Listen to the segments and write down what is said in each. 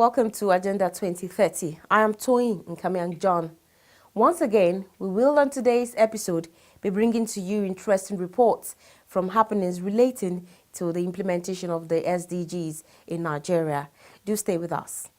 welcome to Agenda 2030. I am Toyin Nkamiang John. Once again, we will on today's episode be bringing to you interesting reports from happenings relating to the implementation of the SDGs in Nigeria. Do stay with us.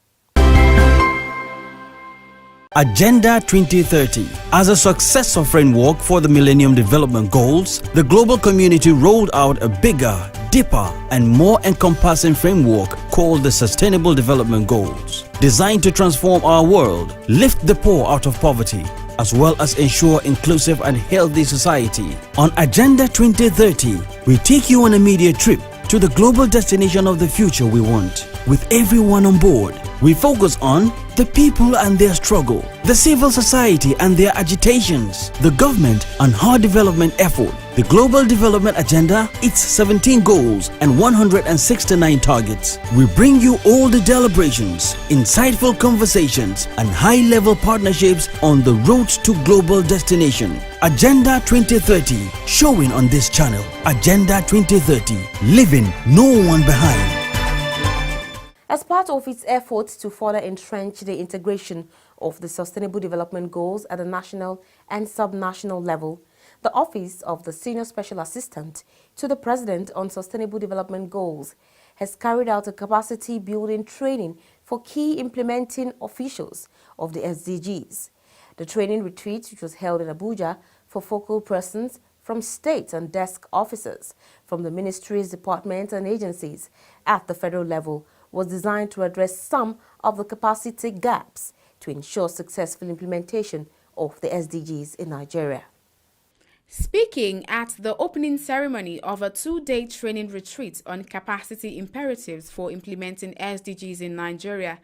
Agenda 2030. As a successor framework for the Millennium Development Goals, the global community rolled out a bigger, deeper, and more encompassing framework called the Sustainable Development Goals, designed to transform our world, lift the poor out of poverty, as well as ensure inclusive and healthy society. On Agenda 2030, we take you on a media trip to the global destination of the future we want. With everyone on board, we focus on the people and their struggle, the civil society and their agitations, the government and her development effort, the Global Development Agenda, its 17 goals and 169 targets. We bring you all the deliberations, insightful conversations and high-level partnerships on the road to global destination. Agenda 2030, showing on this channel. Agenda 2030, leaving no one behind. As part of its efforts to further entrench the integration of the Sustainable Development Goals at the national and sub-national level, the Office of the Senior Special Assistant to the President on Sustainable Development Goals has carried out a capacity building training for key implementing officials of the SDGs. The training retreat, which was held in Abuja for focal persons from state and desk officers from the ministries, departments and agencies at the federal level, was designed to address some of the capacity gaps to ensure successful implementation of the SDGs in Nigeria. Speaking at the opening ceremony of a two-day training retreat on capacity imperatives for implementing SDGs in Nigeria,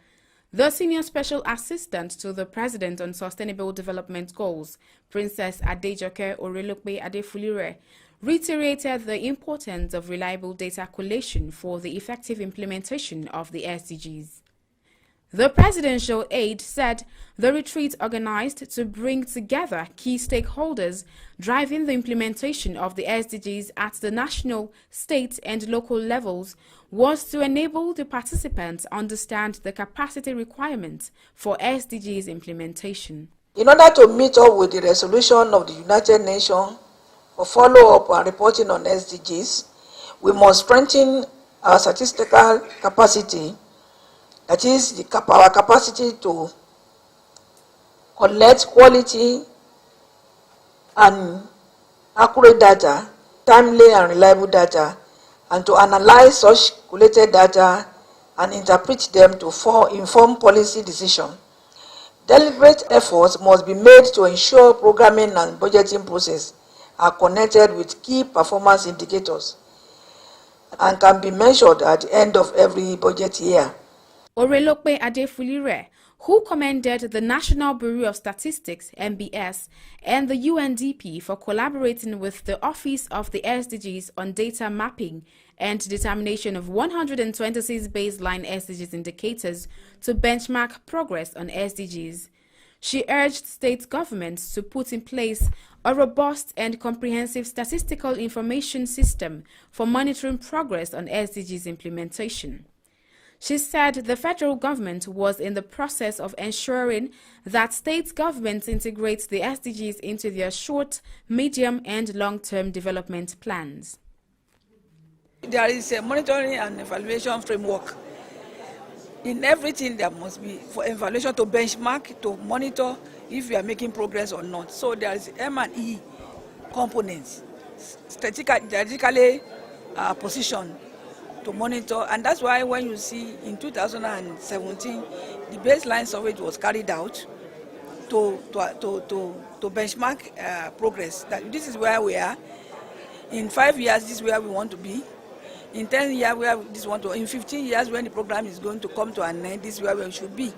the Senior Special Assistant to the President on Sustainable Development Goals, Princess Adejoke Orelokpe Adefulire, reiterated the importance of reliable data collation for the effective implementation of the SDGs. The presidential aide said the retreat, organized to bring together key stakeholders driving the implementation of the SDGs at the national, state and local levels, was to enable the participants understand the capacity requirements for SDGs implementation. In order to meet up with the resolution of the United Nations for follow-up and reporting on SDGs, we must strengthen our statistical capacity, that is, our capacity to collect quality and accurate data, timely and reliable data, and to analyze such collated data and interpret them to inform policy decisions. Deliberate efforts must be made to ensure programming and budgeting process are connected with key performance indicators and can be measured at the end of every budget year. Orelokpe Adefulire, who commended the National Bureau of Statistics (NBS) and the UNDP for collaborating with the Office of the SDGs on data mapping and determination of 126 baseline SDGs indicators to benchmark progress on SDGs. She urged state governments to put in place a robust and comprehensive statistical information system for monitoring progress on SDGs implementation. She said the federal government was in the process of ensuring that state governments integrate the SDGs into their short, medium and long-term development plans. There is a monitoring and evaluation framework. In everything there must be for evaluation to benchmark, to monitor if we are making progress or not. So there is M&E components, strategically positioned to monitor, and that's why when you see in 2017 the baseline survey was carried out to benchmark progress. That this is where we are. In 5 years, this is where we want to be. In 10 years, where this want to. In 15 years, when the program is going to come to an end, this is where we should be.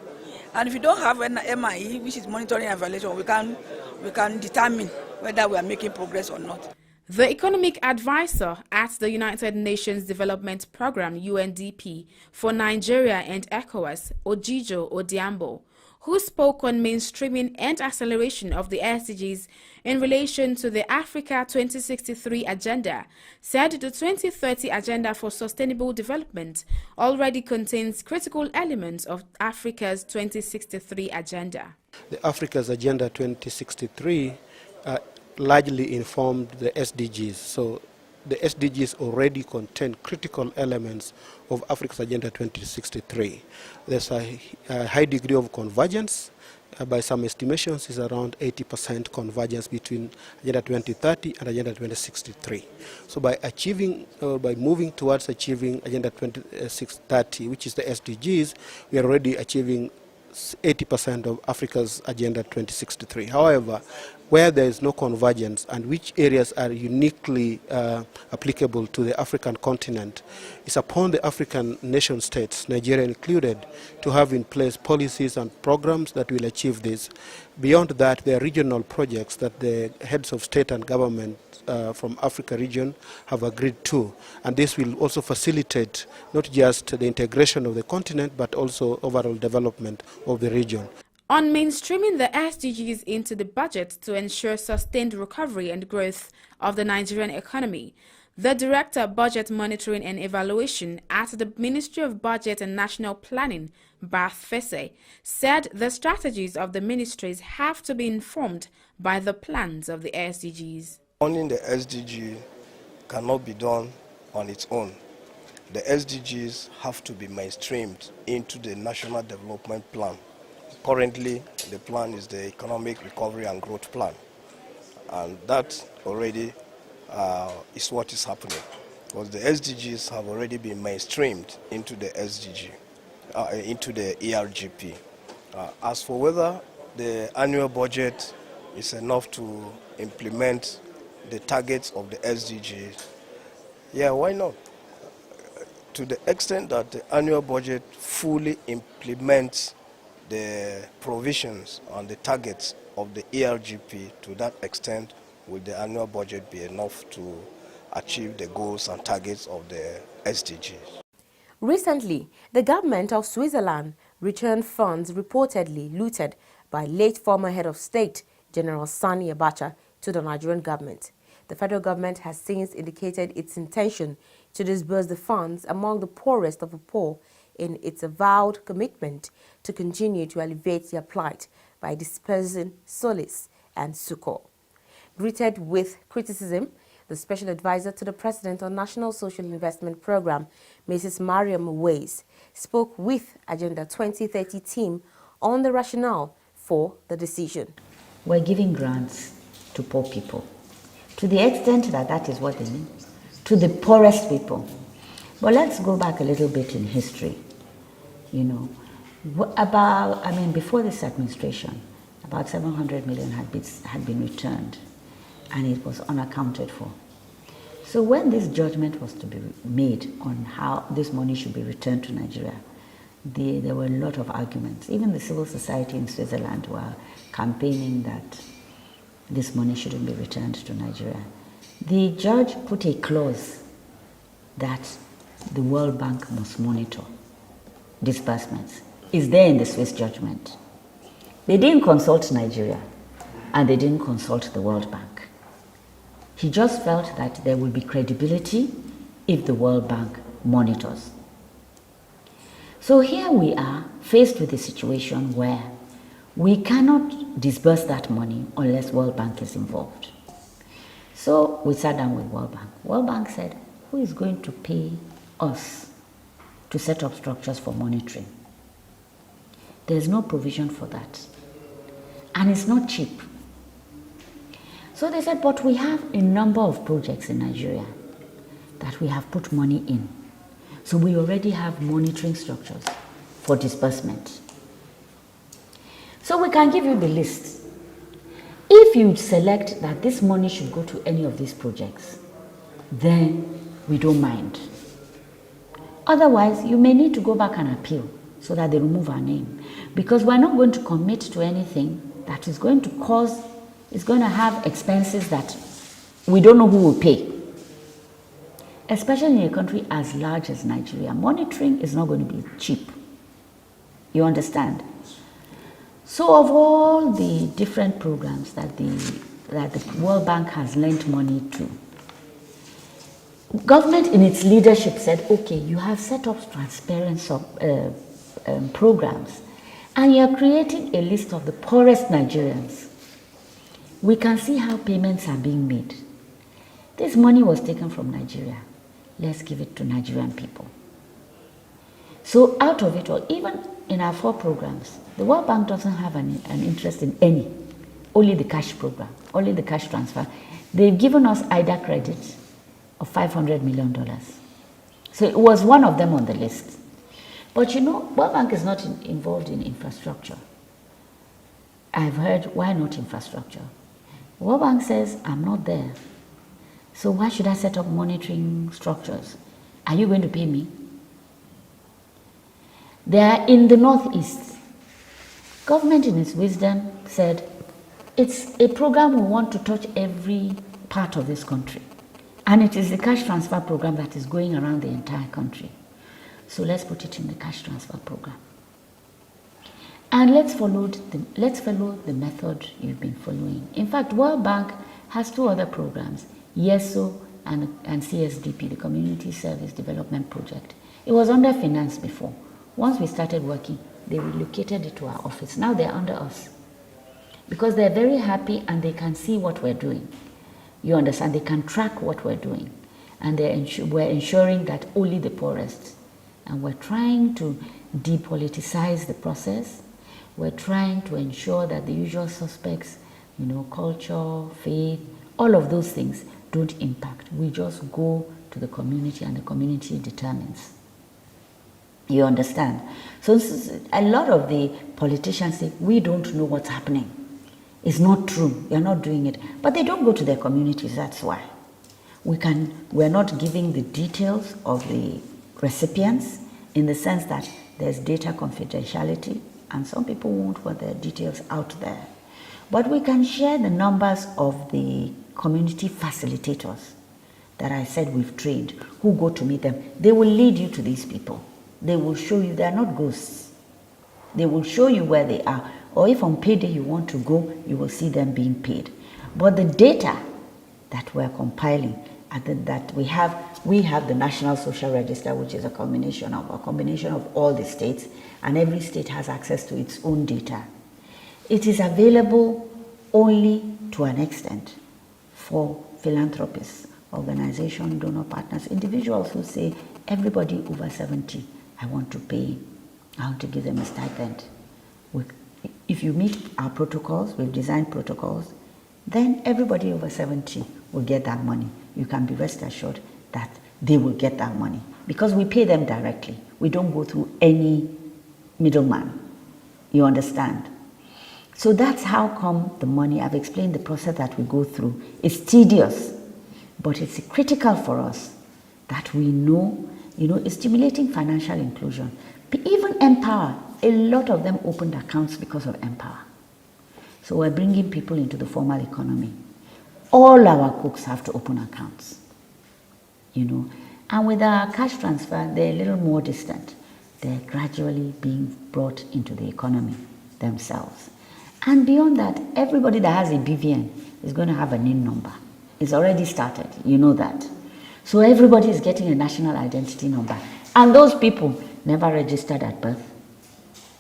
And if you don't have an MIE, which is monitoring and evaluation, we can determine whether we are making progress or not. The economic advisor at the United Nations Development Programme (UNDP) for Nigeria and ECOWAS, Ojijo Odiambo, who spoke on mainstreaming and acceleration of the SDGs in relation to the Africa 2063 agenda, said the 2030 Agenda for Sustainable Development already contains critical elements of Africa's 2063 agenda. The Africa's Agenda 2063 largely informed the SDGs. So the SDGs already contain critical elements of Africa's Agenda 2063. There's a high degree of convergence. By some estimations, is around 80% convergence between Agenda 2030 and Agenda 2063. So by moving towards achieving Agenda 2030, which is the SDGs, we are already achieving 80% of Africa's Agenda 2063. However, where there is no convergence and which areas are uniquely applicable to the African continent, it's upon the African nation states, Nigeria included, to have in place policies and programs that will achieve this. Beyond that, there are regional projects that the heads of state and government from Africa region have agreed to, and this will also facilitate not just the integration of the continent but also overall development of the region. On mainstreaming the SDGs into the budget to ensure sustained recovery and growth of the Nigerian economy, the Director Budget Monitoring and Evaluation at the Ministry of Budget and National Planning, Bath Fese, said the strategies of the ministries have to be informed by the plans of the SDGs. Owning the SDG cannot be done on its own. The SDGs have to be mainstreamed into the National Development Plan. Currently, the plan is the Economic Recovery and Growth Plan, and that already is what is happening, because the SDGs have already been mainstreamed into the SDG, into the ERGP. As for whether the annual budget is enough to implement the targets of the SDGs, yeah, why not? To the extent that the annual budget fully implements the provisions on the targets of the ERGP, to that extent will the annual budget be enough to achieve the goals and targets of the SDGs. Recently, the government of Switzerland returned funds reportedly looted by late former head of state, General Sani Abacha, to the Nigerian government. The federal government has since indicated its intention to disburse the funds among the poorest of the poor in its avowed commitment to continue to alleviate their plight by dispersing solace and succor. Greeted with criticism, the special advisor to the President on National Social Investment Program, Mrs. Mariam Ways, spoke with Agenda 2030 team on the rationale for the decision. We're giving grants to poor people, to the extent that that is what they mean, to the poorest people. But let's go back a little bit in history. You know, before this administration, about 700 million had been returned, and it was unaccounted for. So when this judgment was to be made on how this money should be returned to Nigeria, there were a lot of arguments. Even the civil society in Switzerland were campaigning that this money shouldn't be returned to Nigeria. The judge put a clause that the World Bank must monitor disbursements. It's there in the Swiss judgment. They didn't consult Nigeria, and they didn't consult the World Bank. He just felt that there will be credibility if the World Bank monitors. So here we are faced with a situation where we cannot disburse that money unless World Bank is involved. So we sat down with World Bank. World Bank said, who is going to pay us to set up structures for monitoring? There's no provision for that. And it's not cheap. So they said, but we have a number of projects in Nigeria that we have put money in. So we already have monitoring structures for disbursement. So we can give you the list. If you select that this money should go to any of these projects, then we don't mind. Otherwise, you may need to go back and appeal so that they remove our name. Because we're not going to commit to anything that is going to have expenses that we don't know who will pay. Especially in a country as large as Nigeria, monitoring is not going to be cheap. You understand? So of all the different programs that the World Bank has lent money to, government in its leadership said, okay, you have set up transparent programs and you're creating a list of the poorest Nigerians. We can see how payments are being made. This money was taken from Nigeria. Let's give it to Nigerian people. So out of it all, even in our 4 programs, the World Bank doesn't have an interest in any, only the cash program, only the cash transfer. They've given us IDA credits of $500 million. So it was one of them on the list. But you know, World Bank is not involved in infrastructure. I've heard, why not infrastructure? World Bank says, I'm not there. So why should I set up monitoring structures? Are you going to pay me? They are in the Northeast. Government in its wisdom said, it's a program we want to touch every part of this country. And it is the cash transfer program that is going around the entire country. So let's put it in the cash transfer program. And let's follow the method you've been following. In fact, World Bank has 2 other programs, YESO and CSDP, the Community Service Development Project. It was under finance before. Once we started working, they relocated it to our office. Now they're under us. Because they're very happy and they can see what we're doing. You understand? They can track what we're doing. And we're ensuring that only the poorest. And we're trying to depoliticize the process. We're trying to ensure that the usual suspects, you know, culture, faith, all of those things don't impact. We just go to the community and the community determines. You understand? So a lot of the politicians say, we don't know what's happening. It's not true. You're not doing it. But they don't go to their communities, that's why. We're not giving the details of the recipients in the sense that there's data confidentiality and some people won't want their details out there. But we can share the numbers of the community facilitators that I said we've trained, who go to meet them. They will lead you to these people. They will show you they're not ghosts. They will show you where they are. Or if on payday you want to go, you will see them being paid. But the data that we're compiling, that we have the National Social Register, which is a combination of all the states, and every state has access to its own data. It is available only to an extent for philanthropists, organizations, donor partners, individuals who say, everybody over 70, I want to pay, I want to give them a stipend. If you meet our protocols, we've designed protocols, then everybody over 70 will get that money. You can be rest assured that they will get that money because we pay them directly. We don't go through any middleman. You understand? So that's how come the money, I've explained the process that we go through. It's tedious, but it's critical for us that we know, it's stimulating financial inclusion. Even Empower, a lot of them opened accounts because of Empower. So we're bringing people into the formal economy. All our cooks have to open accounts, And with our cash transfer, they're a little more distant. They're gradually being brought into the economy themselves. And beyond that, everybody that has a BVN is going to have a NIN number. It's already started, you know that. So everybody is getting a national identity number. And those people never registered at birth,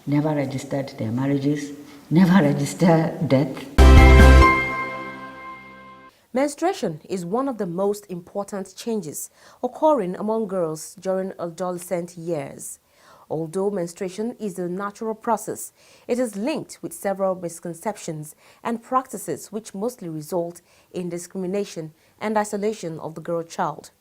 never registered their marriages, never registered death. Menstruation is one of the most important changes occurring among girls during adolescent years. Although menstruation is a natural process, it is linked with several misconceptions and practices which mostly result in discrimination and isolation of the girl child.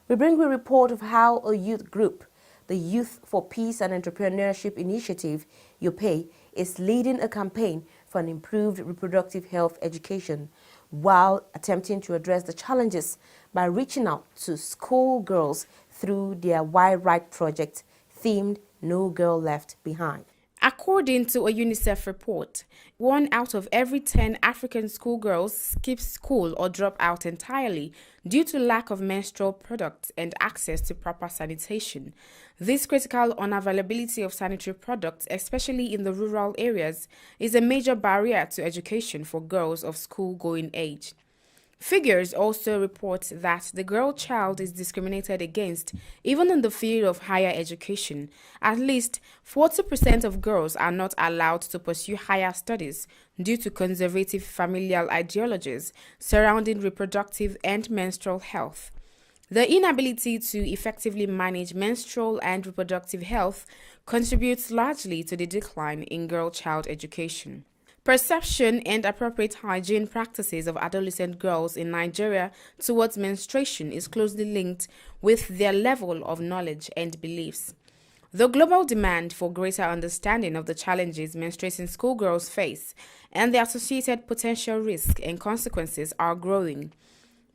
We bring you a report of how a youth group, the Youth for Peace and Entrepreneurship Initiative, YOPE, is leading a campaign for an improved reproductive health education while attempting to address the challenges by reaching out to school girls through their Why Right project themed No Girl Left Behind. According to a UNICEF report, 1 out of every 10 African schoolgirls skips school or drop out entirely due to lack of menstrual products and access to proper sanitation. This critical unavailability of sanitary products, especially in the rural areas, is a major barrier to education for girls of school-going age. Figures also report that the girl child is discriminated against even in the field of higher education. At least 40% of girls are not allowed to pursue higher studies due to conservative familial ideologies surrounding reproductive and menstrual health. The inability to effectively manage menstrual and reproductive health contributes largely to the decline in girl-child education. Perception and appropriate hygiene practices of adolescent girls in Nigeria towards menstruation is closely linked with their level of knowledge and beliefs. The global demand for greater understanding of the challenges menstruating schoolgirls face and the associated potential risks and consequences are growing.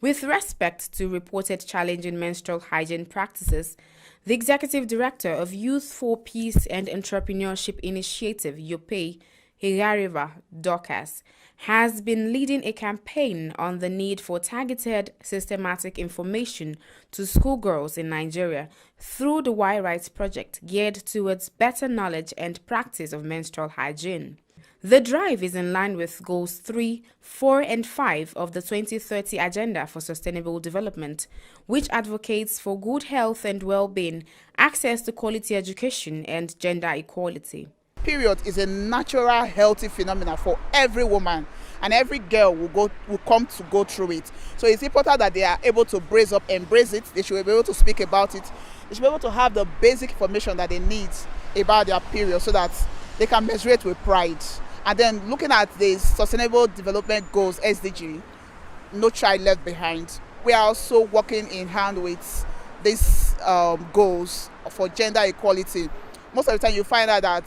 With respect to reported challenging menstrual hygiene practices, the Executive Director of Youth for Peace and Entrepreneurship Initiative, YOPE, Higariva Dorcas, has been leading a campaign on the need for targeted, systematic information to schoolgirls in Nigeria through the Y Rights project geared towards better knowledge and practice of menstrual hygiene. The drive is in line with Goals 3, 4, and 5 of the 2030 Agenda for Sustainable Development, which advocates for good health and well-being, access to quality education, and gender equality. Period is a natural healthy phenomenon for every woman, and every girl will come to go through it. So it's important that they are able to embrace it. They should be able to speak about it. They should be able to have the basic information that they need about their period so that they can menstruate with pride. And then looking at the Sustainable Development Goals, SDG, No Child Left Behind, we are also working in hand with these goals for gender equality. Most of the time you find out that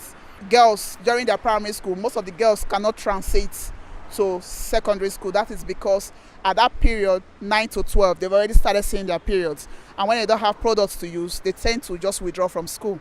girls during their primary school, most of the girls cannot transit to secondary school. That is because at that period, 9 to 12, they've already started seeing their periods. And when they don't have products to use, they tend to just withdraw from school.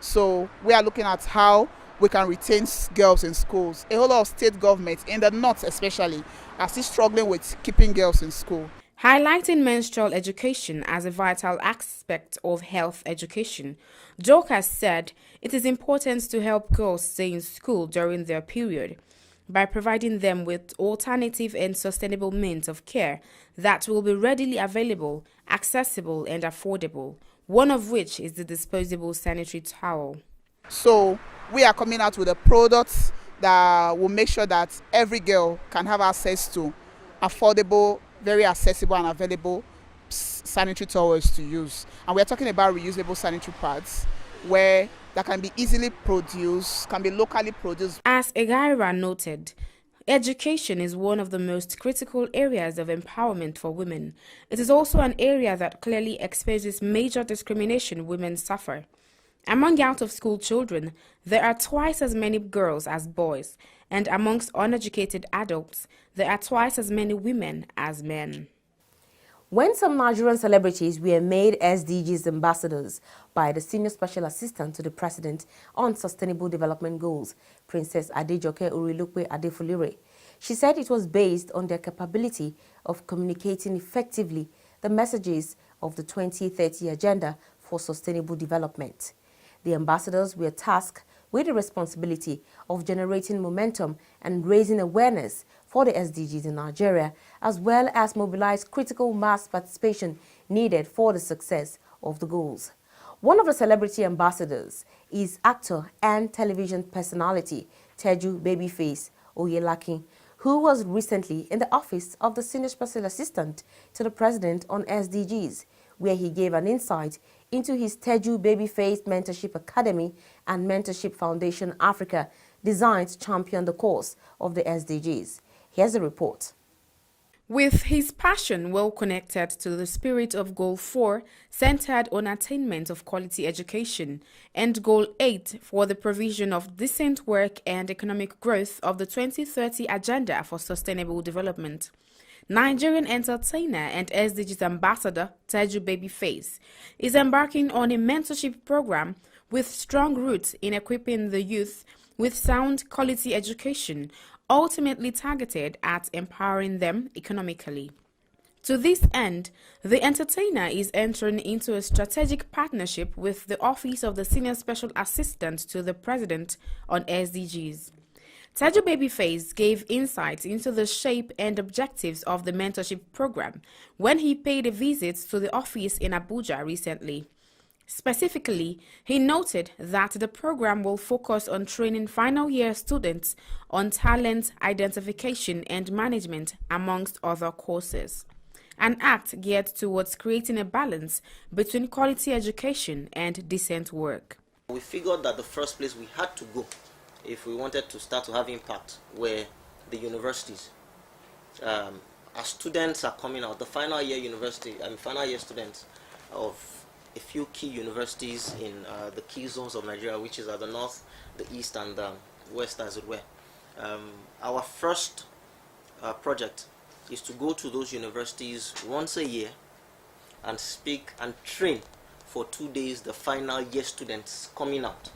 So we are looking at how we can retain girls in schools. A whole lot of state governments, in the north especially, are still struggling with keeping girls in school. Highlighting menstrual education as a vital aspect of health education, Dorcas said it is important to help girls stay in school during their period by providing them with alternative and sustainable means of care that will be readily available, accessible, and affordable, one of which is the disposable sanitary towel. So we are coming out with a product that will make sure that every girl can have access to affordable, very accessible and available sanitary towels to use. And we are talking about reusable sanitary pads where that can be easily produced, can be locally produced. As Egaira noted, education is one of the most critical areas of empowerment for women. It is also an area that clearly exposes major discrimination women suffer. Among out-of-school children, there are twice as many girls as boys, and amongst uneducated adults, there are twice as many women as men. When some Nigerian celebrities were made SDGs ambassadors by the Senior Special Assistant to the President on Sustainable Development Goals, Princess Adejoke Orilokwe Adefulire, she said it was based on their capability of communicating effectively the messages of the 2030 Agenda for Sustainable Development. The ambassadors were tasked with the responsibility of generating momentum and raising awareness for the SDGs in Nigeria, as well as mobilize critical mass participation needed for the success of the goals. One of the celebrity ambassadors is actor and television personality Teju Babyface Oyelakin, who was recently in the office of the Senior Special Assistant to the President on SDGs, where he gave an insight into his Teju Babyface Mentorship Academy and Mentorship Foundation Africa, designed to champion the cause of the SDGs. Here's the report. With his passion well connected to the spirit of Goal 4, centered on attainment of quality education, and Goal 8 for the provision of decent work and economic growth of the 2030 Agenda for Sustainable Development, Nigerian entertainer and SDGs ambassador Teju Babyface is embarking on a mentorship program with strong roots in equipping the youth with sound quality education, ultimately targeted at empowering them economically. To this end, the entertainer is entering into a strategic partnership with the Office of the Senior Special Assistant to the President on SDGs. Tajo Babyface gave insights into the shape and objectives of the mentorship program when he paid a visit to the office in Abuja recently. Specifically, he noted that the program will focus on training final year students on talent identification and management, amongst other courses. An act geared towards creating a balance between quality education and decent work. We figured that the first place we had to go if we wanted to start to have impact were the universities. As students are coming out, the final year students of a few key universities in the key zones of Nigeria, which is at the north, the east, and the west, as it were. Our first project is to go to those universities once a year and speak and train for 2 days the final year students coming out.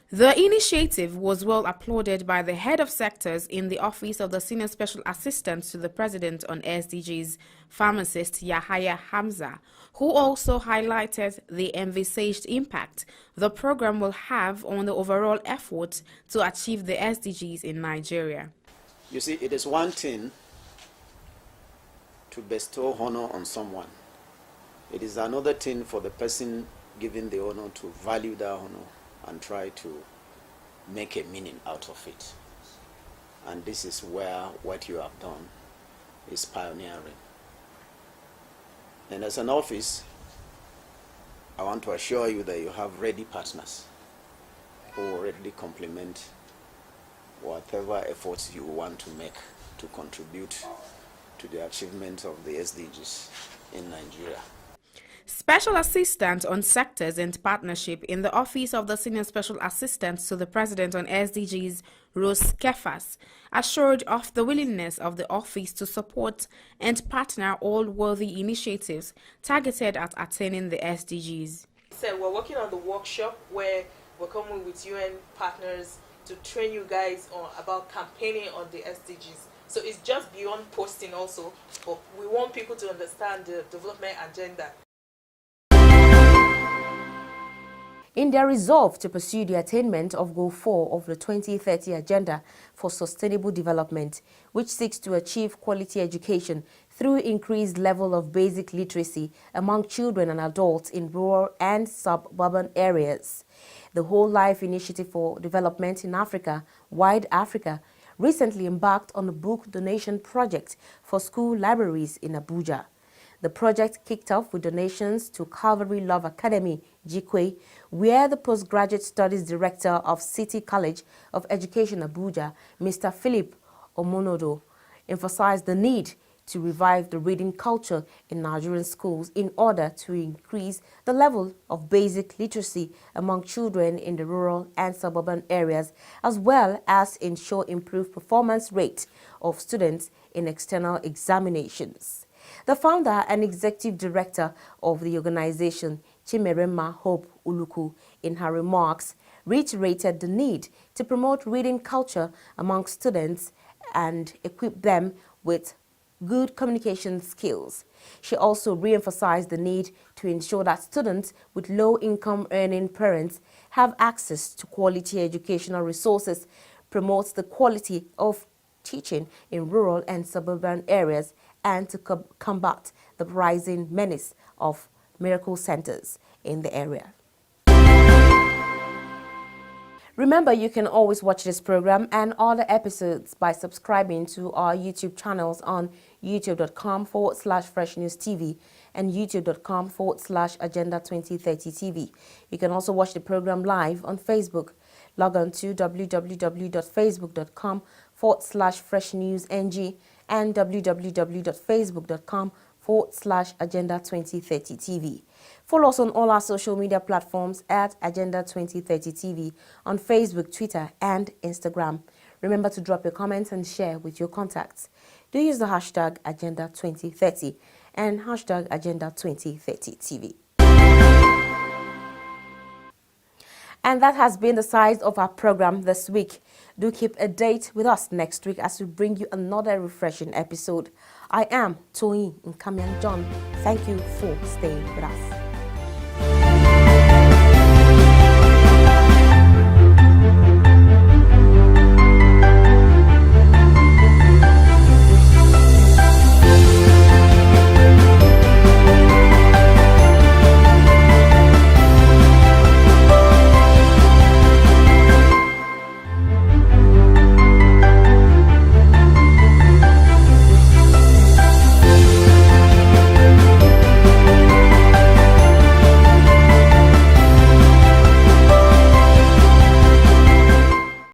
The initiative was well applauded by the head of sectors in the Office of the Senior Special Assistant to the President on SDGs, pharmacist Yahaya Hamza, who also highlighted the envisaged impact the program will have on the overall effort to achieve the SDGs in Nigeria. You see, it is one thing to bestow honor on someone. It is another thing for the person giving the honor to value that honor and try to make a meaning out of it. And this is where what you have done is pioneering. And as an office, I want to assure you that you have ready partners who will readily complement whatever efforts you want to make to contribute to the achievement of the SDGs in Nigeria. Special Assistant on Sectors and Partnership in the Office of the Senior Special Assistant to the President on SDGs, Rose Kefas, assured of the willingness of the office to support and partner all worthy initiatives targeted at attaining the SDGs. So we're working on the workshop where we're coming with UN partners to train you guys on about campaigning on the SDGs. So it's just beyond posting also, but we want people to understand the development agenda. In their resolve to pursue the attainment of Goal 4 of the 2030 Agenda for Sustainable Development, which seeks to achieve quality education through increased level of basic literacy among children and adults in rural and suburban areas. The Whole Life Initiative for Development in Africa, Wide Africa, recently embarked on a book donation project for school libraries in Abuja. The project kicked off with donations to Calvary Love Academy, Jikwe, where the Postgraduate Studies Director of City College of Education, Abuja, Mr. Philip Omonodo, emphasized the need to revive the reading culture in Nigerian schools in order to increase the level of basic literacy among children in the rural and suburban areas, as well as ensure improved performance rate of students in external examinations. The founder and executive director of the organization, Chimerema Hope Uluku, in her remarks, reiterated the need to promote reading culture among students and equip them with good communication skills. She also re-emphasized the need to ensure that students with low-income earning parents have access to quality educational resources, promotes the quality of teaching in rural and suburban areas, and to combat the rising menace of miracle centers in the area. Remember, you can always watch this program and other episodes by subscribing to our YouTube channels on youtube.com/FreshNewsTV and youtube.com/Agenda2030TV. You can also watch the program live on Facebook. Log on to www.facebook.com/FreshNewsNG and www.facebook.com/Agenda2030TV. Follow us on all our social media platforms at Agenda2030TV on Facebook, Twitter, and Instagram. Remember to drop your comments and share with your contacts. Do use the hashtag Agenda2030 and hashtag Agenda2030TV. And that has been the size of our program this week. Do keep a date with us next week as we bring you another refreshing episode. I am Toyin Nkamian John. Thank you for staying with us.